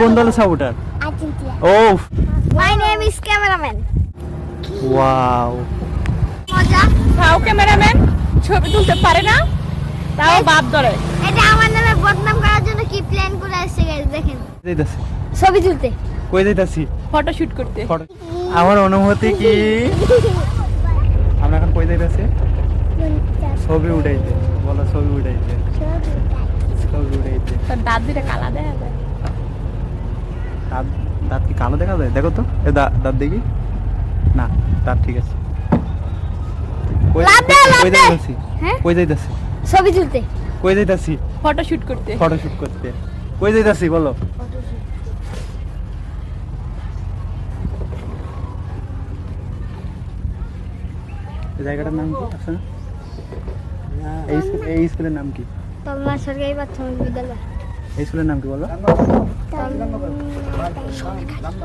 কোন দলের supporter? Argentina. Oh my name is cameraman. Wow, মজা। তাও ক্যামেরাম্যান ছবি তুলতে পারে না, তাও বাপ ধরে। এটা আমার নামে বদনাম করার জন্য কি প্ল্যান করে আসছে গাইস, দেখেন। যাইতাছি। ছবি তুলতে। কই যাইতাছি? ফটো শুট করতে। আমার অনুভূতি কি? আমরা এখন কই যাইতাছি? ছবি উঠাইতে। বলো ছবি উঠাইতে। ছবি উঠাইতে। তোর দাঁত দুটা কালা দেখা যায়। দাঁত কি কালো দেখা যায়? দেখো তো, দাঁত দেখি না, দাঁত ঠিক আছে। কই যাইতাছি? হ্যাঁ? কই যাইতাছি? ছবি তুলতে। কই যাইতাছি? ফটো শুট করতে। ফটো শুট করতে। কই যাইতাছি বলো? এই জায়গাটার নাম কি আছে? এই স্কুলের নাম কি? তলনা সরকারি প্রাথমিক বিদ্যালয়। এই স্কুলের নাম কি বলো?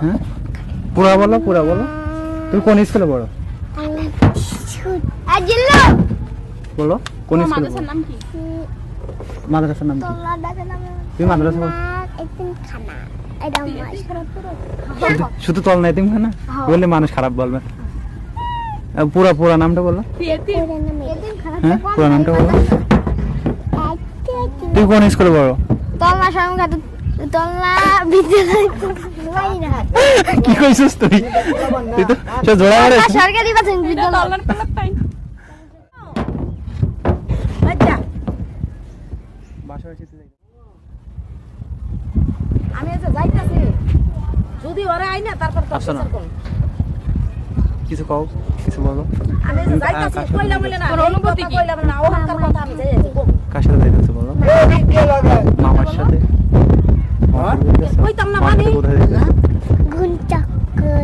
হ্যাঁ, পুরা বলো, পুরা বলো। তুমি কোন স্কুলে পড়ো? জিল্লু বলো কোন স্কুলে মাদ্রাসার পড়ো? নাম কি? মাদ্রাসার নাম কি? তলনা দাদা নাম তুমি মাদ্রাসা পড়ো? একদম খানা। এটা শুধু তল না এতিমখানা বললে মানুষ খারাপ বলবে। পুরা পুরা নামটা বলো। হ্যাঁ, পুরা নামটা বলো। তুই কোন স্কুলে পড়ো? তলনা সংঘাত তলনা বিদ্যালয়। কি কইছিস তুই? তুই তো সে জোড়া মারে। তলনা সরকারি প্রাথমিক এটা বিদ্যালয়। তলনার পাল্লা পাই। আচ্ছা, বাসা বাড়িতে যাই। আমি যে যাইতাছি যদি ওরা আই না তারপর তো আসো না। কিছু কও, কিছু বলো। আমি যে যাইতাছি কইলাম বলে না তোর অনুভূতি কি? কইলাম না অহংকার কথা আমি যাইতাছি কার সাথে যাইতেছো বলো? মামার সাথে। কইতাম না মানে কোথায় যাইতেছো?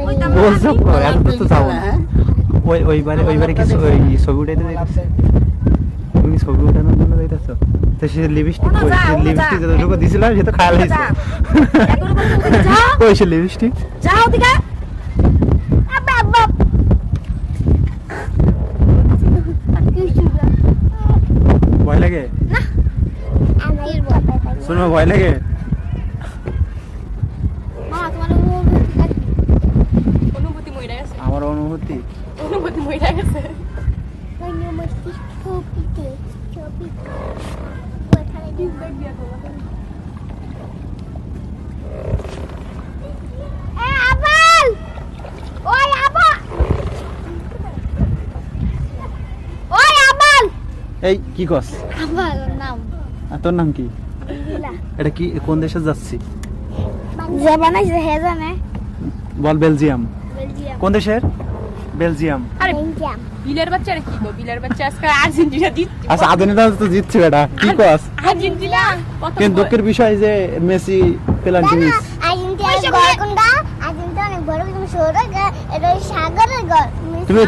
কইতাম না বল সব কর, এত তো যাও না। ওইবারে কিছু ওই ছবি উঠাইতে যাইতেছো? তুমি ছবি উঠানোর জন্য যাইতেছো? তো সে লিপস্টিক ওনা যা, ওনা লিপস্টিক যা। যতটুকু দিছিল সে তো খায়া লাইছে। যাও কই সে লিপস্টিক? যাও দিকে ভয় লাগে? শোনো, ভয় লাগে? অনুভূতি মইরা গেছে। আমার অনুভূতি অনুভূতি মইরা গেছে। এই কি কস? নাম আর তোর নাম কি? এটা কি কোন দেশে যাচ্ছি? যে বানাইছে হে জানে। বল বেলজিয়াম। বেলজিয়াম। কোন দেশের? বেলজিয়াম। আরে বেলজিয়াম। বিলের বাচ্চারা কি গো? বিলের বাচ্চা আজকে আর্জেন্টিনা জিতছে। আচ্ছা, আর্জেন্টিনা তো জিতছে বেটা, কি কস? আর্জেন্টিনা কত কিন্তু দুঃখের বিষয় যে মেসি পেনাল্টি মিস। আর্জেন্টিনা অনেক বড় কিন্তু শহর এটা সাগরের ঘর।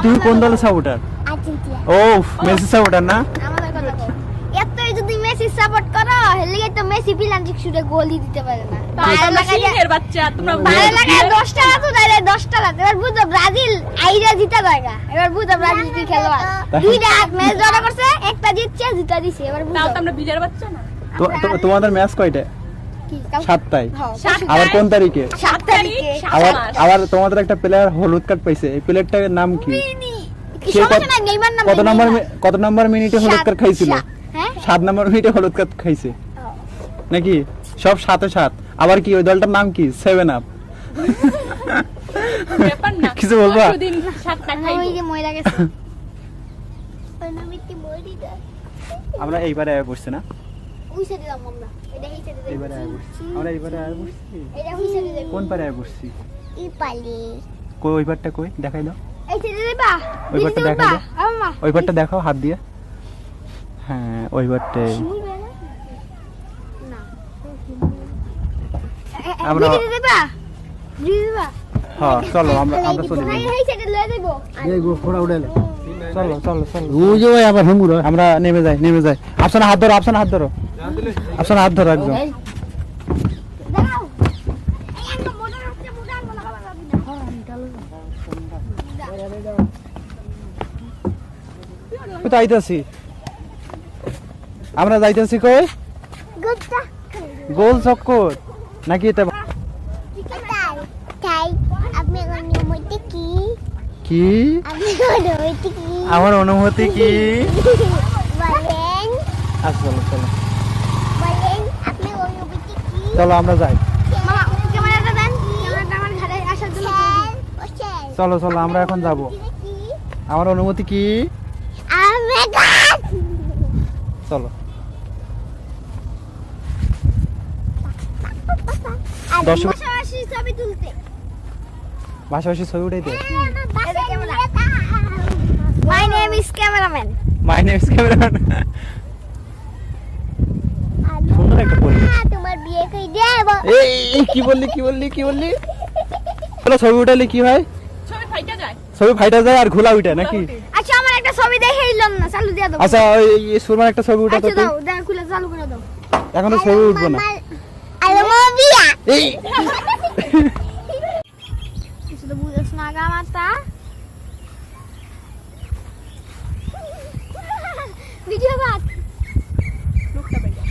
তুমি কোন দলের সাপোর্টার? আর্জেন্টিনা। ও, মেসি সাপোর্টার না? আমাদের কথা কও। এতই যদি মেসি সাপোর্ট করো হেলে তো মেসি পেনাল্টি শুটে গোলই দিতে পারে না। তোমরা সিংহের বাচ্চা, তোমরা ভালো লাগে 10টা তো দাইলে 10টা লাগে। এবার বুঝো ব্রাজিল আইরা জিতা জায়গা। এবার বুঝো ব্রাজিল কি খেলোয়া। দুইটা ম্যাচ ড্র করছে, একটা জিতছে, জিতা দিছে। এবার তাও বুঝো তো আমরা বিলের বাচ্চা না। তোমাদের ম্যাচ কয়টা? কি 7টায়। সাতটায়। আবার কোন তারিখে? 7 তারিখে। আবার তোমাদের একটা প্লেয়ার হলুদ কার্ড পাইছে, এই প্লেয়ারটার নাম কি? সে সমস্যা নাই, নেইমার নাম। কত নম্বর মিনিটে হলুদ কার্ড খাইছিল? হ্যাঁ 7 নম্বর মিনিটে হলুদ কার্ড খাইছে নাকি? সব 7-7। আবার কি ওই দলটার নাম কি? 7 আপ। ব্যাপার না। কিছু বলবা? প্রতিদিন 7টা খাইবো। ওই যে ময়রা গেছে। অনুমিতি মরিদা। আমরা এইবারে আয়া বসছি না? উইসে দিলাম আমরা। এটা হিসে দিলাম। এইবারে আয়া বসছি। আমরা এইবারে আয়া বসছি। এটা হিসে দিলাম। কোন পারে আয়া বসছি? ই পালি। কই ওই পারটা কই? দেখাই দাও। এই ছেড়ে দেবা। ওই পারটা দেখাই দাও। আম্মা। ওই পারটা দেখাও হাত দিয়ে। হ্যাঁ, ওই পারটাই। না। আমরা দিদি দেবা। দিদি দেবা। হ্যাঁ, চলো আমরা চলে যাই। এই ছেড়ে লয়ে দেবো। এই গো ফোড়া উড়ালে। চলো। ওই যে ওই আবার হেঙ্গুরা। আমরা নেমে যাই। আফসানা হাত ধরো। আফসানা হাত ধরো একদম। দাও। এই একটা মোটা হচ্ছে মোটা আঙ্গুল লাগাবা যাবি না। ওই তো আইতাছি। আমরা যাইতাছি কই? গুডটা। গোল চক্কর নাকি এটা? কি? আমার অনুভূতি কি আমার অনুভূতি কি? বলেন আচ্ছা চলো চলো বলেন আপনি অনুভূতি কি? চলো আমরা যাই। মামা ক্যামেরাটা দেন, ক্যামেরাটা আমার ঘরে আসার জন্য চলো চলো আমরা এখন যাব। আমার অনুভূতি কি? চলো দর্শক পাশাপাশি ছবি তুলতে পাশাপাশি ছবি উঠাইতে। মাই name is cameraman. My name is cameraman. সুন্দর একটা পরিবেশ। তোমার বিয়ে কই দেব? এই কি বললি কি বললি কি বললি? চলো ছবি উঠালে কি হয়? ছবি ফাইটা যায়। ছবি ফাইটা যায় আর ঘোলা উঠে নাকি? আচ্ছা আমার একটা ছবি দেখাইলাম না, চালু দিয়ে দাও। আচ্ছা এই সুরমার একটা ছবি উঠাতো আচ্ছা তো। দাও, দাও খুলে চালু করে দাও। এখন তো ছবি উঠবো না। আরে মাবিয়া এই কিছু তো বুঝছ না গা মাতা। ভিডিও বাদ। লোকটা বাইরে।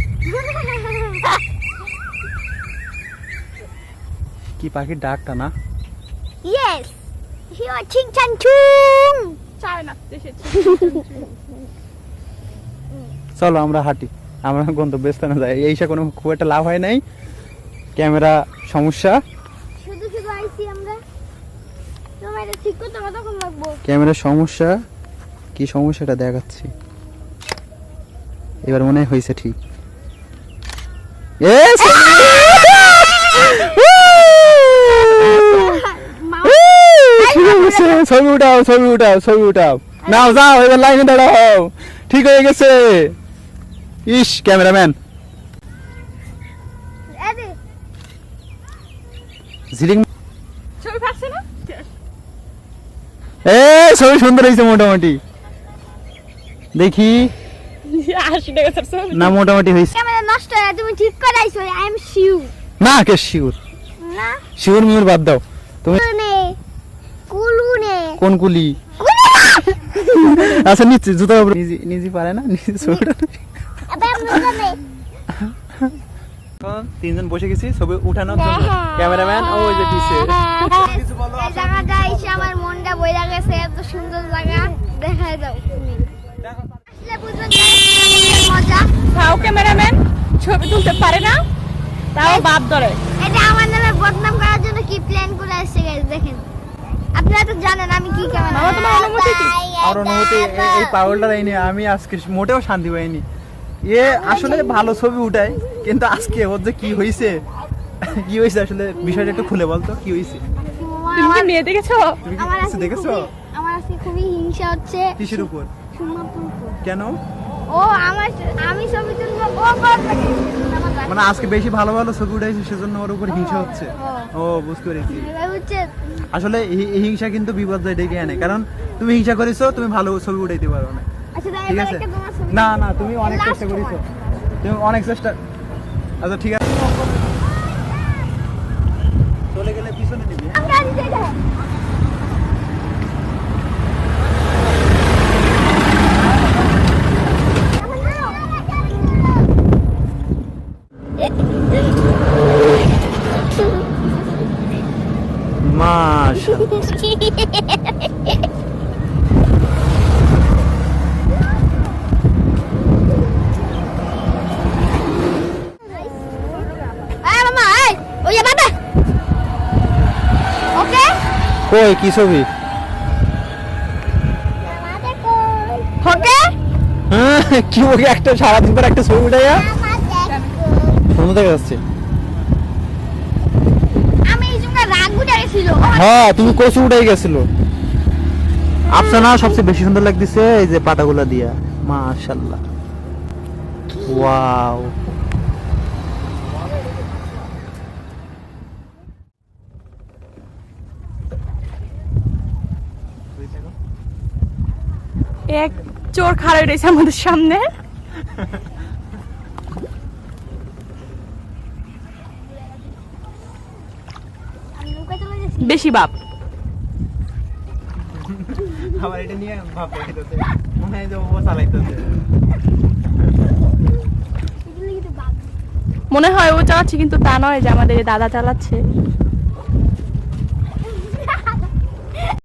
কি পাখির ডাকটা না? Yes. He was ching chang chung. চায় না দেশে। চলো আমরা হাঁটি, আমরা গন্তব্যস্থানে যাই। এইসব কোনো খুব একটা লাভ হয় নাই, ক্যামেরা সমস্যা। শুধু শুধু আইছি আমরা। তোমার এটা ঠিক করতে কতক্ষণ লাগবো? ক্যামেরার সমস্যা, কি সমস্যাটা দেখাচ্ছি। এবার মনে হয় হয়েছে ঠিক। Yes! ঠিক আছে, ছবি উঠাও ছবি উঠাও ছবি উঠাও। নাও যাও এবার লাইনে দাঁড়াও। ঠিক হয়ে গেছে। ইস ক্যামেরাম্যান এদি ঝিলিং। ছবি ফাটছে না? এ ছবি সুন্দর হয়েছে মোটামুটি। দেখি 80 টাকা স্যার ছবি। না মোটামুটি হয়েছে। ক্যামেরা নষ্ট হয়ে তুমি ঠিক করাইছো। I am sure. না কে শিওর, না শিওর মিউর বাদ দাও। তুমি নে কুলুনে কোন কুলি? আচ্ছা নিচে জুতো নিজে নিজে পারে না নিজে ছবিটা। আবে আমরা তিনজন বসে গেছি ছবি উঠানোর জন্য। ক্যামেরাম্যান ওই যে পিছে। এই জায়গাটা এসে আমার মনটা বইরা গেছে। এত সুন্দর জায়গা দেখায় দাও তুমি। আসলে বুঝবেন মজা। তাও ক্যামেরাম্যান ছবি তুলতে পারে না, তাও বাপ ধরে। এটা আমার নামে বদনাম করার জন্য কি প্ল্যান করে আসছে গাইস দেখেন। আপনারা তো জানেন আমি কি ক্যামেরা। মামা তোমার অনুমতি কি? আর অনুমতি এই পাগলটা দেয়নি। আমি আজকে মোটেও শান্তি পাইনি। এ আসলে ভালো ছবি উঠায়, কিন্তু আজকে ওর যে কি হয়েছে কি হয়েছে আসলে বিষয়টা একটু খুলে বলতো কি হয়েছে। তুমি কি মেয়ে দেখেছো? তুমি কি আমার কিছু আজকে দেখেছো? আমার আজকে খুবই হিংসা হচ্ছে। কিসের উপর? সুমাপুর উপর। কেন? ও আমি ছবি তুলবো ও করবে। মানে আজকে বেশি ভালো ভালো ছবি উঠাইছে সেজন্য ওর উপর হিংসা হচ্ছে। ও বুঝতে পেরেছি। এবার হচ্ছে আসলে এই হিংসা কিন্তু বিপর্যয় ডেকে আনে, কারণ তুমি হিংসা করেছো, তুমি ভালো ছবি উঠাইতে পারো না। আচ্ছা তাই ঠিক এবার আছে? একটা তোমার ছবি। না না তুমি অনেক Last চেষ্টা করেছো, one. তুমি অনেক চেষ্টা। আচ্ছা ঠিক আছে, চলে গেলে পিছনে নিবি। হ্যাঁ? আমরা দিতে যাই। মাশাআল্লাহ। এই মামা এই ওই বাবা। ওকে কই কি ছবি? আমাদের কই ওকে হ্যাঁ কি ওকে একটা সারাদিন পর একটা ছবি উঠাইয়া সুন্দর দেখা যাচ্ছে। আমি এই সঙ্গে রাগ উঠে গেছিল। হ্যাঁ তুমি কচু উঠাই গেছিল। আফসানা সবচেয়ে বেশি সুন্দর লাগতেছে এই যে পাতাগুলা দিয়া। মাশাআল্লাহ, ওয়াও। এক চোর খাড়া রয়েছে আমাদের সামনে। আমি নৌকা চলে গেছি। বেশি বাপ। আমার এটা নিয়ে ভাবতে হইতেছে, মনে হয় যে ও চালাইতেছে। এগুলো কিন্তু বাবা। মনে হয় ও চালাচ্ছে, কিন্তু তা নয়, যে আমাদের এই দাদা চালাচ্ছে।